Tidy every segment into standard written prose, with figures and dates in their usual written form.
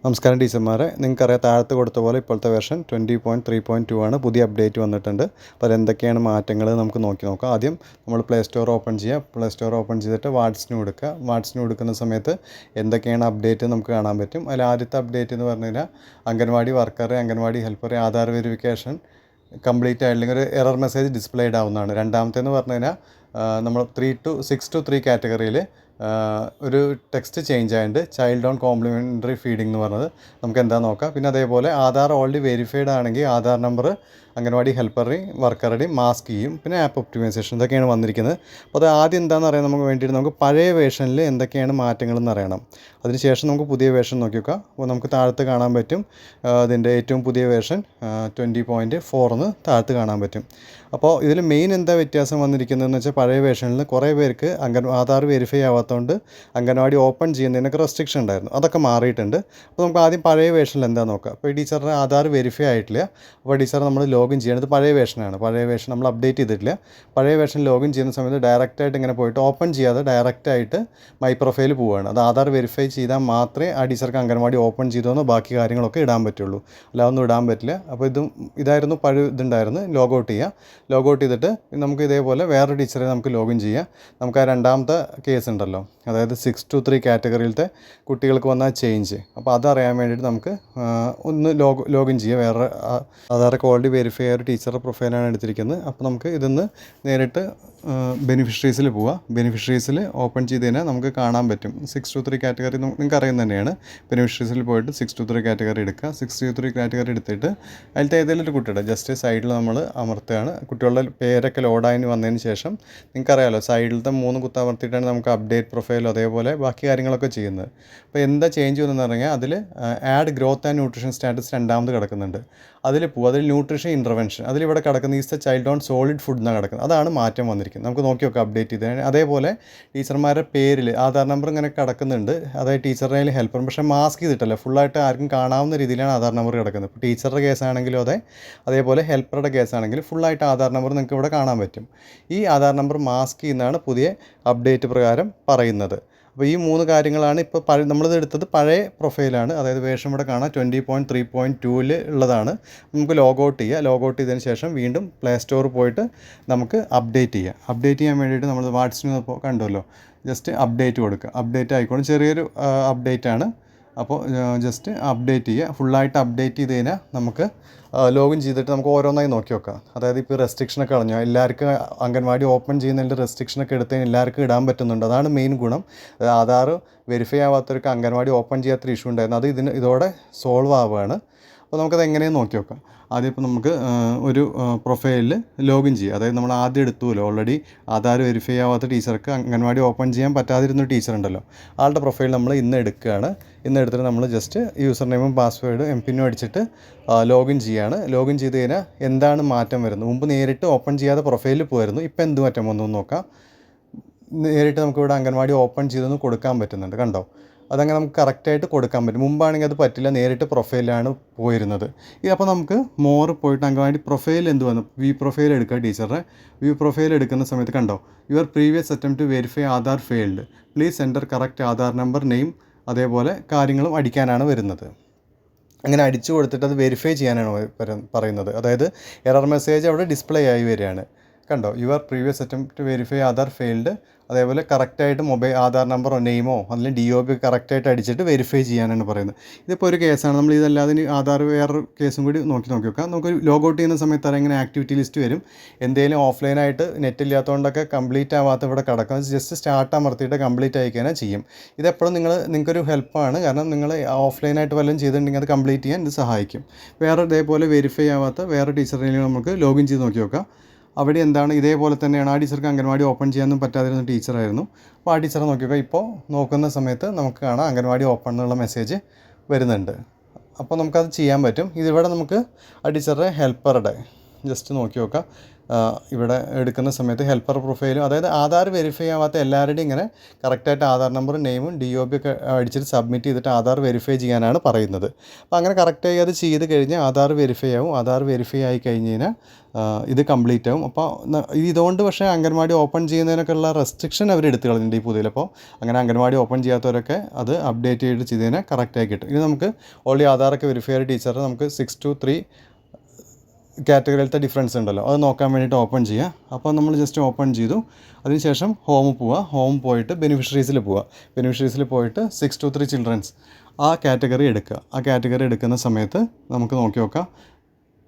നമസ്കാരം ടീച്ചർമാരെ, നിങ്ങൾക്കറിയാം താഴത്ത് കൊടുത്ത പോലെ ഇപ്പോഴത്തെ വെർഷൻ 20.3.2 ആണ്. പുതിയ അപ്ഡേറ്റ് വന്നിട്ടുണ്ട്. അപ്പോൾ അതെന്തൊക്കെയാണ് മാറ്റങ്ങൾ നമുക്ക് നോക്കാം. ആദ്യം നമ്മൾ പ്ലേ സ്റ്റോർ ഓപ്പൺ ചെയ്യുക. പ്ലേ സ്റ്റോർ ഓപ്പൺ ചെയ്തിട്ട് വാട്സിന് കൊടുക്കുക. വാട്സിന് കൊടുക്കുന്ന സമയത്ത് എന്തൊക്കെയാണ് അപ്ഡേറ്റ് നമുക്ക് കാണാൻ പറ്റും. അതിൽ ആദ്യത്തെ അപ്ഡേറ്റ് എന്ന് പറഞ്ഞു കഴിഞ്ഞാൽ anganwadi worker, anganwadi helper, Aadhaar verification complete ആയില്ലെങ്കിൽ ഒരു എറർ മെസ്സേജ് ഡിസ്പ്ലേഡ് ആവുന്നതാണ്. രണ്ടാമത്തേന്ന് പറഞ്ഞു കഴിഞ്ഞാൽ നമ്മൾ 6 to 3 കാറ്റഗറിയിൽ ഒരു ടെക്സ്റ്റ് ചേഞ്ച് ആയിട്ട് ചൈൽഡ് ഓൺ കോംപ്ലിമെൻ്ററി ഫീഡിംഗ് എന്ന് പറഞ്ഞത് നമുക്ക് എന്താ നോക്കാം. പിന്നെ അതേപോലെ ആധാർ ഓൾറെഡി വെരിഫൈഡ് ആണെങ്കിൽ ആധാർ നമ്പർ അംഗൻവാടി ഹെൽപ്പറുടെയും വർക്കറുടെയും മാസ്ക് ചെയ്യും. പിന്നെ ആപ്പ് ഒപ്റ്റിമൈസേഷൻ ഇതൊക്കെയാണ് വന്നിരിക്കുന്നത്. അപ്പോൾ അത് ആദ്യം എന്താണെന്ന് അറിയാൻ നമുക്ക് വേണ്ടിയിട്ട് നമുക്ക് പഴയ വേർഷനിൽ എന്തൊക്കെയാണ് മാറ്റങ്ങളെന്ന് അറിയണം. അതിനുശേഷം നമുക്ക് പുതിയ വേർഷൻ നോക്കി നോക്കാം. അപ്പോൾ നമുക്ക് താഴത്ത് കാണാൻ പറ്റും അതിൻ്റെ ഏറ്റവും പുതിയ വേർഷൻ 20.4 എന്ന് താഴത്ത് കാണാൻ പറ്റും. അപ്പോൾ ഇതിൽ മെയിൻ എന്താ വ്യത്യാസം വന്നിരിക്കുന്നതെന്ന് വെച്ചാൽ പഴയ വേർഷനിൽ കുറേ പേർക്ക് ആധാർ വെരിഫൈ ആവാത്തതുകൊണ്ട് അംഗൻവാടി ഓപ്പൺ ചെയ്യുന്നതിനൊക്കെ റെസ്ട്രിക്ഷൻ ഉണ്ടായിരുന്നു. അതൊക്കെ മാറിയിട്ടുണ്ട്. അപ്പോൾ നമുക്ക് ആദ്യം പഴയ വേർഷനിൽ എന്താ നോക്കാം. അപ്പോൾ ഈ ടീച്ചറുടെ ആധാർ വെരിഫൈ ആയിട്ടില്ല. അപ്പോൾ ടീച്ചർ നമ്മൾ ലോഗിൻ ചെയ്യേണ്ടത് പഴയ വേർഷനാണ്. പഴയ വേർഷൻ നമ്മൾ അപ്ഡേറ്റ് ചെയ്തിട്ടില്ല. പഴയ വേർഷൻ ലോഗിൻ ചെയ്യുന്ന സമയത്ത് ഡയറക്റ്റായിട്ട് ഇങ്ങനെ പോയിട്ട് ഓപ്പൺ ചെയ്യാതെ ഡയറക്റ്റായിട്ട് മൈ പ്രൊഫൈൽ പോവുകയാണ്. അത് ആധാർ വെരിഫൈ ചെയ്താൽ മാത്രമേ ആ ടീച്ചർക്ക് അംഗൻവാടി ഓപ്പൺ ചെയ്തോന്നോ ബാക്കി കാര്യങ്ങളൊക്കെ ഇടാൻ പറ്റുള്ളൂ. അല്ലാതെ ഒന്നും ഇടാൻ പറ്റില്ല. അപ്പോൾ ഇതായിരുന്നു പഴയ ഇതുണ്ടായിരുന്നു. ലോഗൗട്ട് ചെയ്യുക. ലോഗൗട്ട് ചെയ്തിട്ട് നമുക്ക് ഇതേപോലെ വേറെ ടീച്ചറെ നമുക്ക് ലോഗിൻ ചെയ്യാം. നമുക്ക് ആ രണ്ടാമത്തെ കേസ് ഉണ്ടല്ലോ, അതായത് 6 to 3 കാറ്റഗറിയിലത്തെ കുട്ടികൾക്ക് വന്ന ചേഞ്ച്. അപ്പോൾ അതറിയാൻ വേണ്ടിയിട്ട് നമുക്ക് ഒന്ന് ലോഗിൻ ചെയ്യുക. വേറെ ആധാറൊക്കെ ഓൾറെഡി വെരിഫൈ ആയ ഒരു ടീച്ചറുടെ പ്രൊഫൈലാണ് എടുത്തിരിക്കുന്നത്. അപ്പോൾ നമുക്ക് ഇതിന്ന് നേരിട്ട് ബെനിഫിഷ്യറീസിൽ പോവുക. ബെനിഫിഷ്യറീസിൽ ഓപ്പൺ ചെയ്ത് കഴിഞ്ഞാൽ നമുക്ക് കാണാൻ പറ്റും 6 to 3 കാറ്റഗറി നിങ്ങൾക്ക് അറിയുന്നത് തന്നെയാണ്. ബെനിഫിഷ്യറീസിൽ പോയിട്ട് 6 to 3 കാറ്റഗറി എടുക്കുക. 6 to 3 കാറ്റഗറി എടുത്തിട്ട് അതിലത്തെ ഏതെങ്കിലും ഒരു കുട്ടിയുടെ ജസ്റ്റ് സൈഡിൽ നമ്മൾ അമർത്തുകയാണ്. കുട്ടികളുടെ പേരൊക്കെ ലോഡായി വന്നതിന് ശേഷം നിങ്ങൾക്കറിയാമല്ലോ സൈഡിലത്തെ 3 കുത്ത് അമർത്തിയിട്ടാണ് നമുക്ക് അപ്ഡേറ്റ് പ്രൊഫൈലും അതേപോലെ ബാക്കി കാര്യങ്ങളൊക്കെ ചെയ്യുന്നത്. അപ്പോൾ എന്താ ചേഞ്ച് വന്നതെന്ന് പറഞ്ഞാൽ അതിൽ add growth and nutrition status രണ്ടാമത് കിടക്കുന്നുണ്ട്. അതിൽ അതിൽ ന്യൂട്രീഷൻ ഇൻ്റർവെൻഷൻ അതിലിവിടെ കിടക്കുന്ന is the child on solid food എന്നാണ് കിടക്കുന്നത്. അതാണ് മാറ്റം വന്നിരിക്കുന്നത്. നമുക്ക് നോക്കി നോക്കാം അപ്ഡേറ്റ് ചെയ്ത്. അതേപോലെ ടീച്ചർമാരുടെ പേരിൽ ആധാർ നമ്പർ ഇങ്ങനെ കിടക്കുന്നുണ്ട്. അതായത് ടീച്ചറുടെ ഹെൽപ്പർ, പക്ഷേ മാസ്ക് ചെയ്തിട്ടല്ല, ഫുള്ളായിട്ട് ആർക്കും കാണാവുന്ന രീതിയിലാണ് ആധാർ നമ്പർ കിടക്കുന്നത്. ഇപ്പോൾ ടീച്ചറുടെ കേസാണെങ്കിലും അതേപോലെ ഹെൽപ്പറുടെ കേസാണെങ്കിൽ ഫുള്ളായിട്ട് ആധാർ നമ്പർ നിങ്ങൾക്ക് ഇവിടെ കാണാൻ പറ്റും. ഈ ആധാർ നമ്പർ മാസ്ക് ചെയ്യുന്നതാണ് പുതിയ അപ്ഡേറ്റ് പ്രകാരം പറയുന്നത്. അപ്പോൾ ഈ 3 കാര്യങ്ങളാണ് ഇപ്പോൾ നമ്മളിത് എടുത്തത് പഴയ പ്രൊഫൈലാണ്. അതായത് വേർഷൻ ഇവിടെ കാണാം 20.3.2 ഉള്ളതാണ്. നമുക്ക് ലോഗൗട്ട് ചെയ്യുക. ലോഗൗട്ട് ചെയ്തതിന് ശേഷം വീണ്ടും പ്ലേ സ്റ്റോർ പോയിട്ട് നമുക്ക് അപ്ഡേറ്റ് ചെയ്യുക. അപ്ഡേറ്റ് ചെയ്യാൻ വേണ്ടിയിട്ട് നമ്മൾ വാട്സിന് കണ്ടുമല്ലോ, ജസ്റ്റ് അപ്ഡേറ്റ് കൊടുക്കുക. അപ്ഡേറ്റ് ആയിക്കോളും. ചെറിയൊരു അപ്ഡേറ്റ് ആണ്. അപ്പോൾ ജസ്റ്റ് അപ്ഡേറ്റ് ചെയ്യുക. ഫുള്ളായിട്ട് അപ്ഡേറ്റ് ചെയ്ത് കഴിഞ്ഞാൽ നമുക്ക് ലോഗിൻ ചെയ്തിട്ട് നമുക്ക് ഓരോന്നായി നോക്കി നോക്കാം. അതായത് ഇപ്പോൾ റെസ്ട്രിക്ഷനൊക്കെ കളഞ്ഞു. എല്ലാവർക്കും അംഗൻവാടി ഓപ്പൺ ചെയ്യുന്നതിൻ്റെ റെസ്ട്രിക്ഷനൊക്കെ എടുത്തതിന് എല്ലാവർക്കും ഇടാൻ പറ്റുന്നുണ്ട്. അതാണ് മെയിൻ ഗുണം. ആധാർ വെരിഫൈ ആവാത്തവർക്ക് അംഗൻവാടി ഓപ്പൺ ചെയ്യാത്തൊരു ഇഷ്യൂ ഉണ്ടായിരുന്നു. അത് ഇതോടെ സോൾവ് ആവുകയാണ്. അപ്പോൾ നമുക്കത് എങ്ങനെയെന്ന് നോക്കി നോക്കാം. ആദ്യം ഇപ്പോൾ നമുക്ക് ഒരു പ്രൊഫൈലിൽ ലോഗിൻ ചെയ്യുക. അതായത് നമ്മൾ ആദ്യം എടുത്തുല്ലോ ഓൾറെഡി ആധാർ വെരിഫൈ ആവാത്ത ടീച്ചർക്ക് അംഗൻവാടി ഓപ്പൺ ചെയ്യാൻ പറ്റാതിരുന്നൊരു ടീച്ചറുണ്ടല്ലോ, ആളുടെ പ്രൊഫൈൽ നമ്മൾ ഇന്ന് എടുക്കുകയാണ്. ഇന്ന് എടുത്തിട്ട് നമ്മൾ ജസ്റ്റ് യൂസർ നെയിമും പാസ്വേഡും എംപിനും അടിച്ചിട്ട് ലോഗിൻ ചെയ്യുകയാണ്. ലോഗിൻ ചെയ്ത് കഴിഞ്ഞാൽ എന്താണ് മാറ്റം വരുന്നത്. മുമ്പ് നേരിട്ട് ഓപ്പൺ ചെയ്യാതെ പ്രൊഫൈലിൽ പോയിരുന്നു. ഇപ്പോൾ എന്ത് മാറ്റം വന്നു നോക്കാം. നേരിട്ട് നമുക്കിവിടെ അംഗൻവാടി ഓപ്പൺ ചെയ്തൊന്ന് കൊടുക്കാൻ പറ്റുന്നുണ്ട്. കണ്ടോ, അതങ്ങനെ നമുക്ക് കറക്റ്റായിട്ട് കൊടുക്കാൻ പറ്റും. മുമ്പാണെങ്കിൽ അത് പറ്റില്ല, നേരിട്ട് പ്രൊഫൈലാണ് പോയിരുന്നത്. അപ്പോൾ നമുക്ക് മോർ പോയിട്ട് അംഗൻവാടി പ്രൊഫൈൽ എന്ത് വന്നു, വ്യൂ പ്രൊഫൈൽ എടുക്കുക. ടീച്ചറുടെ വ്യൂ പ്രൊഫൈൽ എടുക്കുന്ന സമയത്ത് കണ്ടോ, your previous attempt to verify Aadhaar failed, please enter correct Aadhaar number, name, അതേപോലെ കാര്യങ്ങളും അടിക്കാനാണ് വരുന്നത്. അങ്ങനെ അടിച്ചു കൊടുത്തിട്ട് അത് വെരിഫൈ ചെയ്യാനാണ് പറയുന്നത്. അതായത് എറർ മെസ്സേജ് അവിടെ ഡിസ്പ്ലേ ആയി വരികയാണ്. കണ്ടോ, your previous attempt to verify Aadhaar failed, അതേപോലെ കറക്റ്റായിട്ട് ആധാർ നമ്പറോ നെയിമോ അല്ലെങ്കിൽ DOB കറക്റ്റായിട്ട് അടിച്ചിട്ട് വെരിഫൈ ചെയ്യാനാണ് പറയുന്നത്. ഇതിപ്പോൾ ഒരു കേസാണ്. നമ്മൾ ഇതല്ലാതെ ആധാർ വേറൊരു കേസും കൂടി നോക്കി നോക്കാം. നമുക്ക് ലോഗൗട്ട് ചെയ്യുന്ന സമയത്ത് ഇങ്ങനെ ആക്ടിവിറ്റി ലിസ്റ്റ് വരും. എന്തെങ്കിലും ഓഫ്ലൈനായിട്ട് നെറ്റ് ഇല്ലാത്തതുകൊണ്ടൊക്കെ കംപ്ലീറ്റ് ആവാത്ത ഇവിടെ കിടക്കാം. ജസ്റ്റ് സ്റ്റാർട്ട് അമർത്തിയിട്ട് കംപ്ലീറ്റ് ആയിക്കാനാ ചെയ്യും. ഇതെപ്പോഴും നിങ്ങൾക്കൊരു ഹെൽപ്പാണ്. കാരണം നിങ്ങൾ ഓഫ്ലൈനായിട്ട് വല്ലതും ചെയ്തിട്ടുണ്ടെങ്കിൽ അത് കംപ്ലീറ്റ് ചെയ്യാൻ ഇത് സഹായിക്കും. വേറെ ഇതേപോലെ വെരിഫൈ ആവാത്ത വേറെ ടീച്ചറിനെയും നമുക്ക് ലോഗിൻ ചെയ്ത് നോക്കി നോക്കാം. അവിടെ എന്താണ് ഇതേപോലെ തന്നെയാണ്. ആ ടീച്ചർക്ക് അംഗൻവാടി ഓപ്പൺ ചെയ്യാനൊന്നും പറ്റാതിരുന്ന ടീച്ചറായിരുന്നു. അപ്പോൾ ആ ടീച്ചറെ നോക്കിയപ്പോൾ ഇപ്പോൾ നോക്കുന്ന സമയത്ത് നമുക്ക് കാണാം അംഗൻവാടി ഓപ്പൺ എന്നുള്ള മെസ്സേജ് വരുന്നുണ്ട്. അപ്പോൾ നമുക്കത് ചെയ്യാൻ പറ്റും. ഇതിവിടെ നമുക്ക് ആ ടീച്ചറുടെ ഹെൽപ്പറുടെ ജസ്റ്റ് നോക്കി നോക്കാം. ഇവിടെ എടുക്കുന്ന സമയത്ത് ഹെൽപ്പർ പ്രൊഫൈലും, അതായത് ആധാർ വെരിഫൈ ആവാത്ത എല്ലാവരുടെയും ഇങ്ങനെ കറക്റ്റായിട്ട് ആധാർ നമ്പറും നെയിമും DOB ഒക്കെ അടിച്ചിട്ട് സബ്മിറ്റ് ചെയ്തിട്ട് ആധാർ വെരിഫൈ ചെയ്യാനാണ് പറയുന്നത്. അപ്പോൾ അങ്ങനെ കറക്റ്റായി അത് ചെയ്ത് കഴിഞ്ഞാൽ ആധാർ വെരിഫൈ ആവും. ആധാർ വെരിഫൈ ആയി കഴിഞ്ഞ് കഴിഞ്ഞാൽ ഇത് കംപ്ലീറ്റ് ആവും. അപ്പോൾ ഇതുകൊണ്ട് പക്ഷേ അംഗൻവാടി ഓപ്പൺ ചെയ്യുന്നതിനൊക്കെയുള്ള റെസ്ട്രിക്ഷൻ അവർ എടുത്ത് കളഞ്ഞിട്ടുണ്ട് ഈ പുതിയതിൽ. അപ്പോൾ അങ്ങനെ അംഗൻവാടി ഓപ്പൺ ചെയ്യാത്തവരൊക്കെ അത് അപ്ഡേറ്റ് ചെയ്ത് ചെയ്തതിനെ കറക്റ്റായി കിട്ടും. ഇത് നമുക്ക് ഓൾറെഡി ആധാറൊക്കെ വെരിഫൈ ആയ ടീച്ചറിന് നമുക്ക് 6 to 3 കാറ്റഗറിയിലത്തെ ഡിഫറൻസ് ഉണ്ടല്ലോ, അത് നോക്കാൻ വേണ്ടിയിട്ട് ഓപ്പൺ ചെയ്യുക. അപ്പോൾ നമ്മൾ ജസ്റ്റ് ഓപ്പൺ ചെയ്തു. അതിനുശേഷം ഹോം പോവുക. ഹോം പോയിട്ട് ബെനിഫിഷ്യറീസിൽ പോവുക. ബെനിഫിഷ്യറീസിൽ പോയിട്ട് 6 to 3 ചിൽഡ്രൻസ് ആ കാറ്റഗറി എടുക്കുക. ആ കാറ്റഗറി എടുക്കുന്ന സമയത്ത് നമുക്ക് നോക്കി നോക്കാം.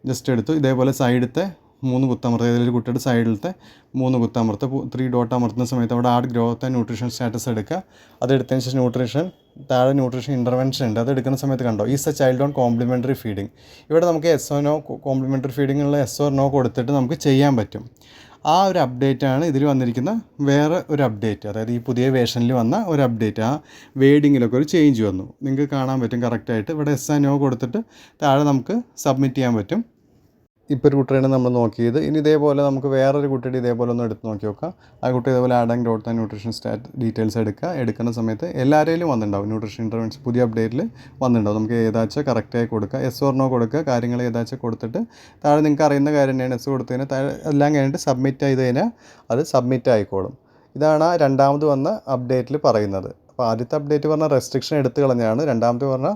ജസ്റ്റ് എടുത്തു. ഇതേപോലെ സൈഡത്തെ 3 കുത്തമർത്തുക. ഏതൊരു കുട്ടിയുടെ സൈഡിലത്തെ 3 കുത്തമർത്തുക. 3 ഡോട്ട് അമർത്തുന്ന സമയത്ത് അവിടെ add growth and nutrition status എടുക്കുക. അതെടുത്തതിന് ശേഷം ന്യൂട്രീഷൻ, താഴെ ന്യൂട്രീഷൻ ഇൻ്റർവെൻഷൻ ഉണ്ട്. അത് എടുക്കുന്ന സമയത്ത് കണ്ടോ, is a child on complementary feeding. ഇവിടെ നമുക്ക് yes or no, കോംപ്ലിമെൻ്ററി ഫീഡിങ്ങുള്ള yes or no കൊടുത്തിട്ട് നമുക്ക് ചെയ്യാൻ പറ്റും. ആ ഒരു അപ്ഡേറ്റാണ് ഇതിൽ വന്നിരിക്കുന്ന വേറെ ഒരു അപ്ഡേറ്റ്. അതായത് ഈ പുതിയ വേർഷനിൽ വന്ന ഒരു അപ്ഡേറ്റ്. ആ വേഡിങ്ങിലൊക്കെ ഒരു ചേഞ്ച് വന്നു. നിങ്ങൾക്ക് കാണാൻ പറ്റും കറക്റ്റായിട്ട്. ഇവിടെ yes or no കൊടുത്തിട്ട് താഴെ നമുക്ക് സബ്മിറ്റ് ചെയ്യാൻ പറ്റും. ഇപ്പോൾ ഒരു കുട്ടിയാണ് നമ്മൾ നോക്കിയത്. ഇനി ഇതേപോലെ നമുക്ക് വേറൊരു കുട്ടിയുടെ ഇതേപോലെ ഒന്ന് എടുത്ത് നോക്കി നോക്കാം. ആ കുട്ടി ഇതേപോലെ add and growth and nutrition details എടുക്കുന്ന സമയത്ത് എല്ലാവരെയും വന്നിട്ടുണ്ടാവും. ന്യൂട്രീഷൻ ഇൻ്റർവെൻഷൻ പുതിയ അപ്ഡേറ്റിൽ വന്നിട്ടുണ്ടാവും. നമുക്ക് ഏതാച്ചാൽ കറക്റ്റായി കൊടുക്കുക. yes or no കൊടുക്കുക. കാര്യങ്ങൾ ഏതാച്ചാൽ കൊടുത്തിട്ട് താഴെ നിങ്ങൾക്ക് അറിയുന്ന കാര്യം തന്നെയാണ്. എസ് കൊടുത്തതിന് താഴെ എല്ലാം കഴിഞ്ഞിട്ട് സബ്മിറ്റ് ചെയ്ത് കഴിഞ്ഞാൽ അത് സബ്മിറ്റ് ആയിക്കോളും. ഇതാണ് ആ രണ്ടാമത് വന്ന അപ്ഡേറ്റിൽ പറയുന്നത്. അപ്പോൾ ആദ്യത്തെ അപ്ഡേറ്റ് പറഞ്ഞാൽ റെസ്ട്രിക്ഷൻ എടുത്ത് കളഞ്ഞാണ്. രണ്ടാമത്തെ പറഞ്ഞാൽ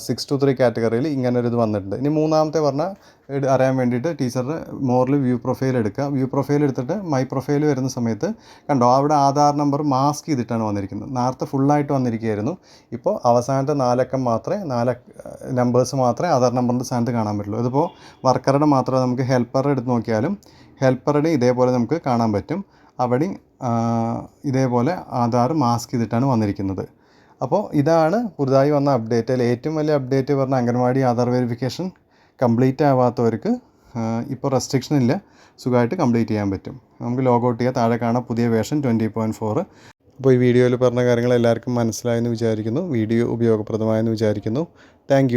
6 to 3 കാറ്റഗറിയിൽ ഇങ്ങനൊരു ഇത് വന്നിട്ടുണ്ട്. ഇനി മൂന്നാമത്തെ പറഞ്ഞാൽ അറിയാൻ വേണ്ടിയിട്ട് ടീച്ചറുടെ മോറിൽ വ്യൂ പ്രൊഫൈൽ എടുക്കുക. വ്യൂ പ്രൊഫൈൽ എടുത്തിട്ട് മൈ പ്രൊഫൈൽ വരുന്ന സമയത്ത് കണ്ടോ, അവിടെ ആധാർ നമ്പർ മാസ്ക് ചെയ്തിട്ടാണ് വന്നിരിക്കുന്നത്. നേരത്തെ ഫുള്ളായിട്ട് വന്നിരിക്കുകയായിരുന്നു. ഇപ്പോൾ അവസാനത്തെ 4 അക്കം മാത്രമേ 4 നമ്പേഴ്സ് മാത്രമേ ആധാർ നമ്പറിൻ്റെ സ്ഥാനത്ത് കാണാൻ പറ്റുള്ളൂ. ഇതിപ്പോൾ വർക്കറുടെ മാത്രമേ, നമുക്ക് ഹെൽപ്പറുടെ എടുത്ത് നോക്കിയാലും ഹെൽപ്പറുടെ ഇതേപോലെ നമുക്ക് കാണാൻ പറ്റും. അവിടെ ഇതേപോലെ ആധാർ മാസ്ക് ചെയ്തിട്ടാണ് വന്നിരിക്കുന്നത്. അപ്പോൾ ഇതാണ് പുതുതായി വന്ന അപ്ഡേറ്റിൽ ഏറ്റവും വലിയ അപ്ഡേറ്റ് പറഞ്ഞാൽ അംഗൻവാടി ആധാർ വെരിഫിക്കേഷൻ കംപ്ലീറ്റ് ആവാത്തവർക്ക് ഇപ്പോൾ റെസ്ട്രിക്ഷൻ ഇല്ല, സുഖമായിട്ട് കംപ്ലീറ്റ് ചെയ്യാൻ പറ്റും. നമുക്ക് ലോഗൗട്ട് ചെയ്യുക. താഴെ കാണാം പുതിയ വേർഷൻ 20.4. അപ്പോൾ ഈ വീഡിയോയിൽ പറഞ്ഞ കാര്യങ്ങൾ എല്ലാവർക്കും മനസ്സിലായെന്ന് വിചാരിക്കുന്നു. വീഡിയോ ഉപയോഗപ്രദമായെന്ന് വിചാരിക്കുന്നു. താങ്ക്